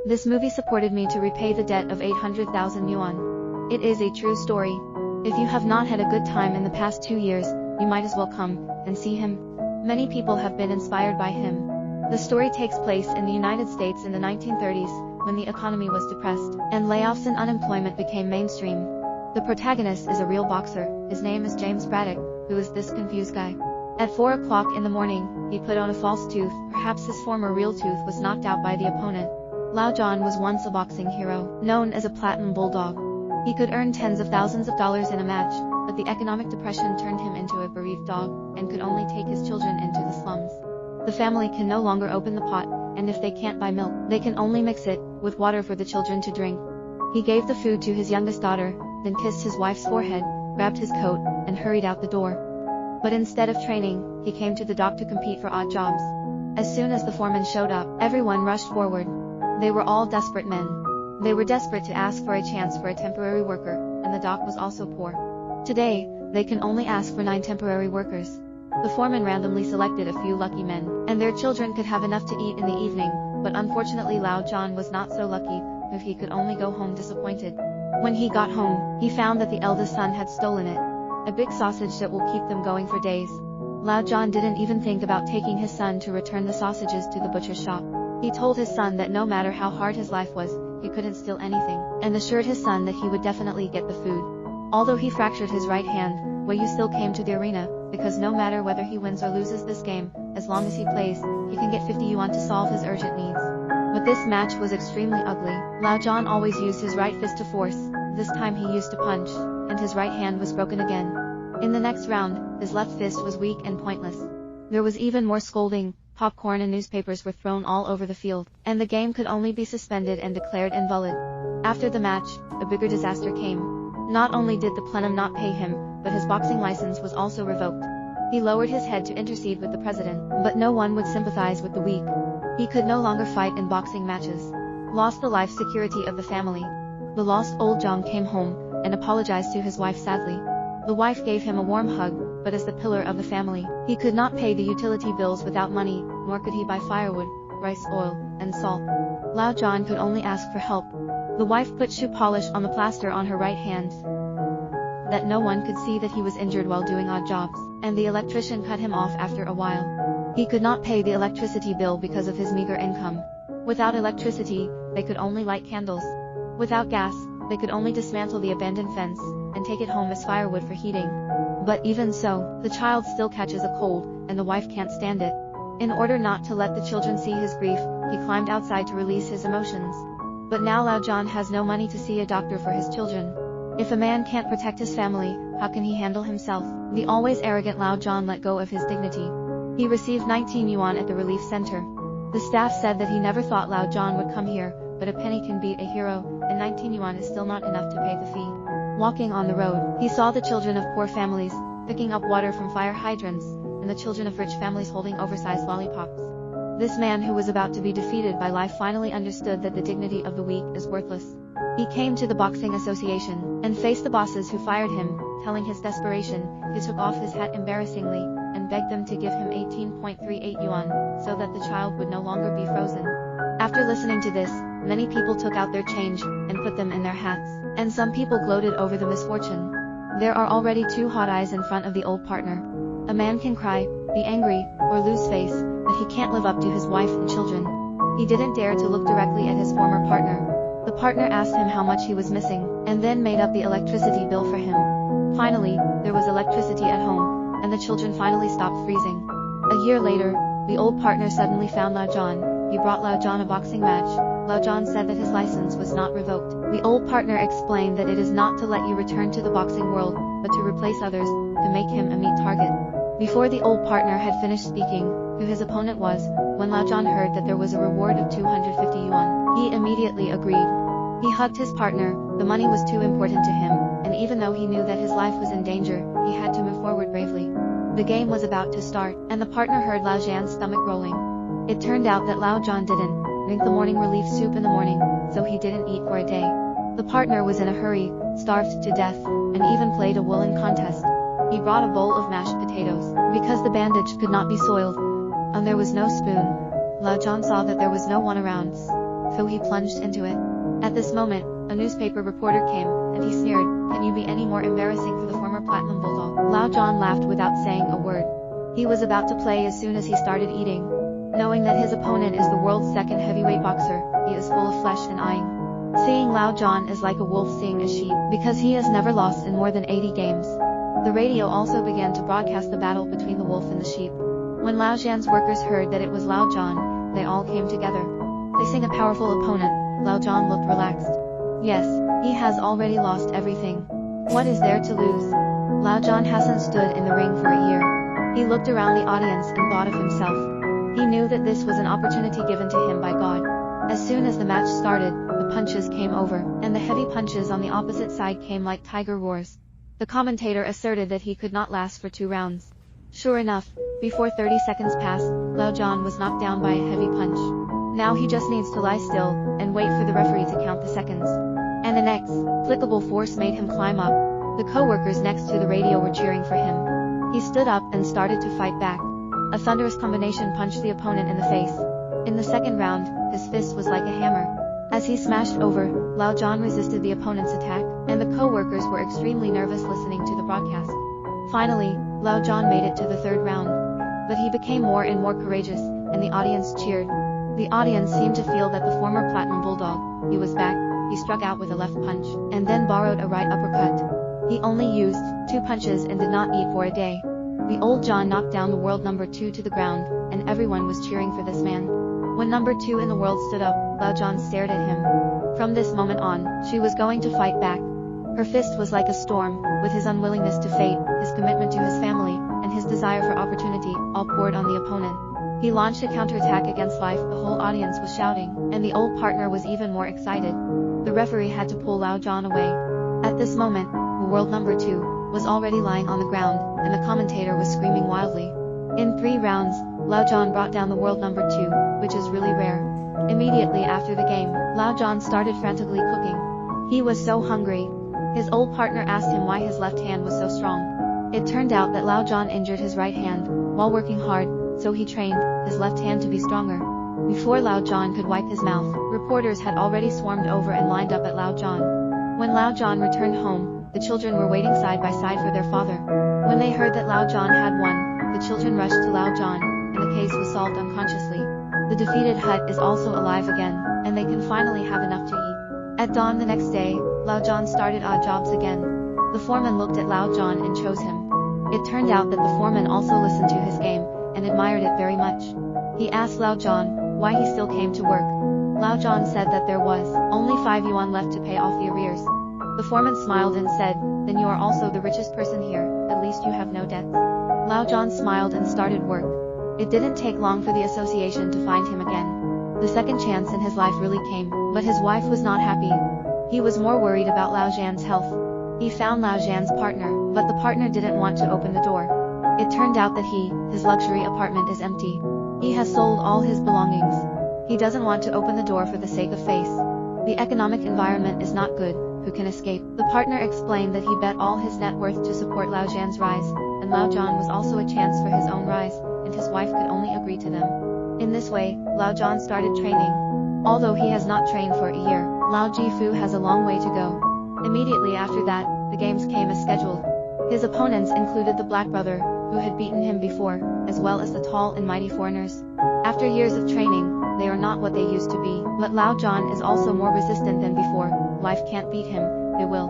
This movie supported me to repay the debt of 800,000 yuan. It is a true story. If you have not had a good time in the past 2 years, you might as well come and see him. Many people have been inspired by him. The story takes place in the United States in the 1930s, when the economy was depressed, and layoffs and unemployment became mainstream. The protagonist is a real boxer. His name is James Braddock, who is this confused guy. At 4 o'clock in the morning, he put on a false tooth. Perhaps his former real tooth was knocked out by the opponent. Lao John was once a boxing hero, known as a platinum bulldog. He could earn tens of thousands of dollars in a match, but the economic depression turned him into a bereaved dog, and could only take his children into the slums. The family can no longer open the pot, and if they can't buy milk, they can only mix it with water for the children to drink. He gave the food to his youngest daughter, then kissed his wife's forehead, grabbed his coat, and hurried out the door. But instead of training, he came to the dock to compete for odd jobs. As soon as the foreman showed up, everyone rushed forward. They were all desperate men. They were desperate to ask for a chance for a temporary worker, and the dock was also poor. Today, they can only ask for 9 temporary workers. The foreman randomly selected a few lucky men, and their children could have enough to eat in the evening, but unfortunately Lao John was not so lucky, if he could only go home disappointed. When he got home, he found that the eldest son had stolen it. A big sausage that will keep them going for days. Lao John didn't even think about taking his son to return the sausages to the butcher's shop. He told his son that no matter how hard his life was, he couldn't steal anything, and assured his son that he would definitely get the food. Although he fractured his right hand, Wei Yu still came to the arena, because no matter whether he wins or loses this game, as long as he plays, he can get 50 yuan to solve his urgent needs. But this match was extremely ugly. Lao John always used his right fist to force, this time he used to punch, and his right hand was broken again. In the next round, his left fist was weak and pointless. There was even more scolding, popcorn and newspapers were thrown all over the field, and the game could only be suspended and declared invalid. After the match, a bigger disaster came. Not only did the plenum not pay him, but his boxing license was also revoked. He lowered his head to intercede with the president, but no one would sympathize with the weak. He could no longer fight in boxing matches. Lost the life security of the family. The lost old Zhang came home, and apologized to his wife sadly. The wife gave him a warm hug, but as the pillar of the family, he could not pay the utility bills without money, nor could he buy firewood, rice oil, and salt. Lao John could only ask for help. The wife put shoe polish on the plaster on her right hand, that no one could see that he was injured while doing odd jobs, and the electrician cut him off after a while. He could not pay the electricity bill because of his meager income. Without electricity, they could only light candles. Without gas, they could only dismantle the abandoned fence, and take it home as firewood for heating. But even so, the child still catches a cold, and the wife can't stand it. In order not to let the children see his grief, he climbed outside to release his emotions. But now Lao John has no money to see a doctor for his children. If a man can't protect his family, how can he handle himself? The always arrogant Lao John let go of his dignity. He received 19 yuan at the relief center. The staff said that he never thought Lao John would come here, but a penny can beat a hero, and 19 yuan is still not enough to pay the fee. Walking on the road, he saw the children of poor families picking up water from fire hydrants, and the children of rich families holding oversized lollipops. This man who was about to be defeated by life finally understood that the dignity of the weak is worthless. He came to the boxing association, and faced the bosses who fired him, telling his desperation. He took off his hat embarrassingly, and begged them to give him 18.38 yuan, so that the child would no longer be frozen. After listening to this, many people took out their change, and put them in their hats, and some people gloated over the misfortune. There are already 2 hot eyes in front of the old partner. A man can cry, be angry, or lose face, but he can't live up to his wife and children. He didn't dare to look directly at his former partner. The partner asked him how much he was missing, and then made up the electricity bill for him. Finally, there was electricity at home, and the children finally stopped freezing. A year later, the old partner suddenly found Lao John. He brought Lao John a boxing match. Lao John said that his license was not revoked. The old partner explained that it is not to let you return to the boxing world, but to replace others, to make him a meat target. Before the old partner had finished speaking, who his opponent was, when Lao John heard that there was a reward of 250 yuan, he immediately agreed. He hugged his partner. The money was too important to him, and even though he knew that his life was in danger, he had to move forward bravely. The game was about to start, and the partner heard Lao Jan's stomach rolling. It turned out that Lao John didn't drink the morning relief soup in the morning, so he didn't eat for a day. The partner was in a hurry, starved to death, and even played a woolen contest. He brought a bowl of mashed potatoes, because the bandage could not be soiled, and there was no spoon. Lao John saw that there was no one around. so he plunged into it. At this moment, a newspaper reporter came, and he sneered, "Can you be any more embarrassing for the former Platinum Bulldog?" Lao John laughed without saying a word. He was about to play as soon as he started eating. Knowing that his opponent is the world's second heavyweight boxer, he is full of flesh and eyeing. Seeing Lao John is like a wolf seeing a sheep, because he has never lost in more than 80 games. The radio also began to broadcast the battle between the wolf and the sheep. When Lao Jan's workers heard that it was Lao John, they all came together. Facing a powerful opponent, Lao John looked relaxed. Yes, he has already lost everything. What is there to lose? Lao John hasn't stood in the ring for a year. He looked around the audience and thought of himself. He knew that this was an opportunity given to him by God. As soon as the match started, the punches came over, and the heavy punches on the opposite side came like tiger roars. The commentator asserted that he could not last for 2 rounds. Sure enough, before 30 seconds passed, Lao John was knocked down by a heavy punch. Now he just needs to lie still, and wait for the referee to count the seconds. And an inexplicable force made him climb up. The co-workers next to the radio were cheering for him. He stood up and started to fight back. A thunderous combination punched the opponent in the face. In the second round, his fist was like a hammer. As he smashed over, Lao John resisted the opponent's attack, and the co-workers were extremely nervous listening to the broadcast. Finally, Lao John made it to the 3rd round. But he became more and more courageous, and the audience cheered. The audience seemed to feel that the former Platinum Bulldog, he was back. He struck out with a left punch, and then borrowed a right uppercut. He only used 2 punches and did not eat for a day. The old John knocked down the world number 2 to the ground, and everyone was cheering for this man. When number 2 in the world stood up, Lao John stared at him. From this moment on, she was going to fight back. Her fist was like a storm, with his unwillingness to fade, his commitment to his family, and his desire for opportunity, all poured on the opponent. He launched a counterattack against life. The whole audience was shouting, and the old partner was even more excited. The referee had to pull Lao John away. At this moment, the world number 2 was already lying on the ground, and the commentator was screaming wildly. In 3 rounds, Lao John brought down the world number 2, which is really rare. Immediately after the game, Lao John started frantically cooking. He was so hungry. His old partner asked him why his left hand was so strong. It turned out that Lao John injured his right hand while working hard, so he trained his left hand to be stronger. Before Lao John could wipe his mouth, reporters had already swarmed over and lined up at Lao John. When Lao John returned home, the children were waiting side by side for their father. When they heard that Lao John had won, the children rushed to Lao John, and the case was solved unconsciously. The defeated hut is also alive again, and they can finally have enough to eat. At dawn the next day, Lao John started odd jobs again. The foreman looked at Lao John and chose him. It turned out that the foreman also listened to his game, and admired it very much. He asked Lao John why he still came to work. Lao John said that there was only 5 yuan left to pay off the arrears. The foreman smiled and said, "Then you are also the richest person here, at least you have no debts." Lao John smiled and started work. It didn't take long for the association to find him again. The second chance in his life really came, but his wife was not happy. He was more worried about Lao Jan's health. He found Lao Jan's partner, but the partner didn't want to open the door. It turned out that his luxury apartment is empty. He has sold all his belongings. He doesn't want to open the door for the sake of face. The economic environment is not good. Who can escape? The partner explained that he bet all his net worth to support Lao Jan's rise, and Lao John was also a chance for his own rise, and his wife could only agree to them. In this way, Lao John started training. Although he has not trained for a year, Lao Jifu has a long way to go. Immediately after that, the games came as scheduled. His opponents included the black brother, who had beaten him before, as well as the tall and mighty foreigners. After years of training, they are not what they used to be, but Lao John is also more resistant than before. Life can't beat him, it will.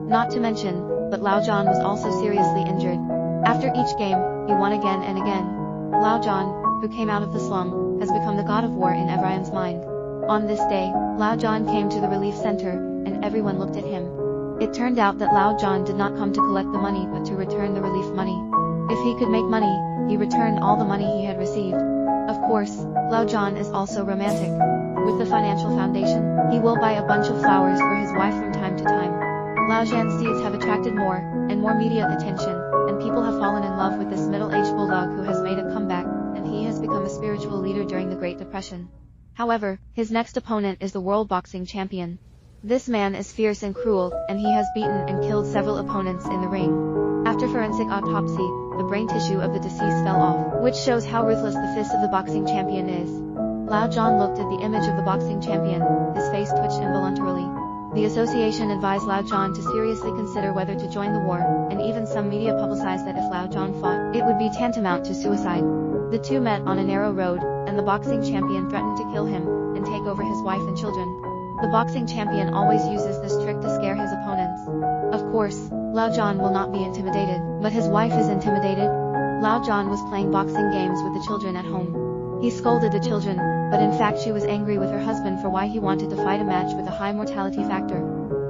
Not to mention, but Lao John was also seriously injured. After each game, he won again and again. Lao John, who came out of the slum, has become the god of war in everyone's mind. On this day, Lao John came to the relief center, and everyone looked at him. It turned out that Lao John did not come to collect the money but to return the relief money. If he could make money, he returned all the money he had received. Of course, Lao John is also romantic. With the financial foundation, he will buy a bunch of flowers for his wife from time to time. Lao Jan's seeds have attracted more and more media attention, and people have fallen in love with this middle-aged bulldog who has made a comeback, and he has become a spiritual leader during the Great Depression. However, his next opponent is the world boxing champion. This man is fierce and cruel, and he has beaten and killed several opponents in the ring. After forensic autopsy, the brain tissue of the deceased fell off, which shows how ruthless the fist of the boxing champion is. Lao John looked at the image of the boxing champion. His face twitched involuntarily. The association advised Lao John to seriously consider whether to join the war, and even some media publicized that if Lao John fought, it would be tantamount to suicide. The two met on a narrow road, and the boxing champion threatened to kill him and take over his wife and children. The boxing champion always uses this trick to scare his opponents. Of course, Lao John will not be intimidated, but his wife is intimidated. Lao John was playing boxing games with the children at home. He scolded the children, but in fact she was angry with her husband for why he wanted to fight a match with a high mortality factor.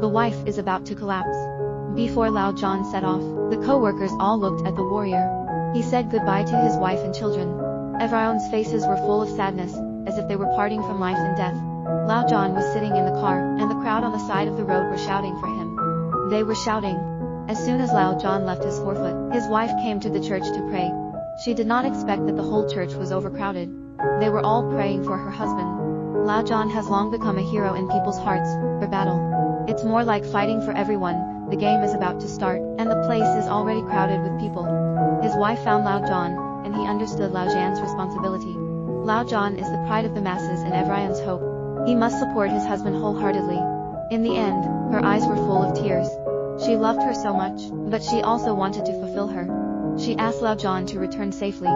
The wife is about to collapse. Before Lao John set off, the co-workers all looked at the warrior. He said goodbye to his wife and children. Everyone's faces were full of sadness, as if they were parting from life and death. Lao John was sitting in the car, and the crowd on the side of the road were shouting for him. They were shouting. As soon as Lao John left his forefoot, his wife came to the church to pray. She did not expect that the whole church was overcrowded. They were all praying for her husband. Lao John has long become a hero in people's hearts, for battle. It's more like fighting for everyone. The game is about to start, and the place is already crowded with people. His wife found Lao John, and he understood Lao Jan's responsibility. Lao John is the pride of the masses and everyone's hope. He must support his husband wholeheartedly. In the end, her eyes were full of tears. She loved her so much, but she also wanted to fulfill her. She asked Lao John to return safely.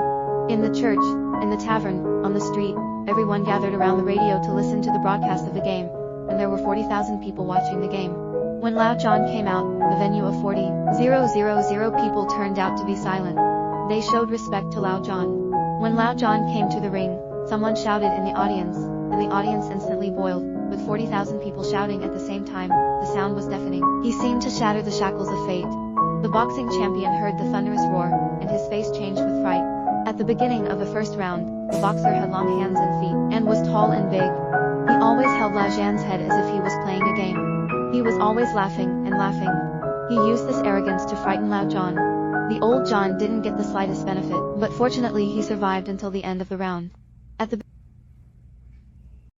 In the church, in the tavern, on the street, everyone gathered around the radio to listen to the broadcast of the game, and there were 40,000 people watching the game. When Lao John came out, the venue of 40,000 people turned out to be silent. They showed respect to Lao John. When Lao John came to the ring, someone shouted in the audience, and the audience instantly boiled. With 40,000 people shouting at the same time, the sound was deafening. He seemed to shatter the shackles of fate. The boxing champion heard the thunderous roar, and his face changed with fright. At the beginning of the first round, the boxer had long hands and feet, and was tall and big. He always held Lao Jan's head as if he was playing a game. He was always laughing and laughing. He used this arrogance to frighten Lao John. The old John didn't get the slightest benefit, but fortunately he survived until the end of the round.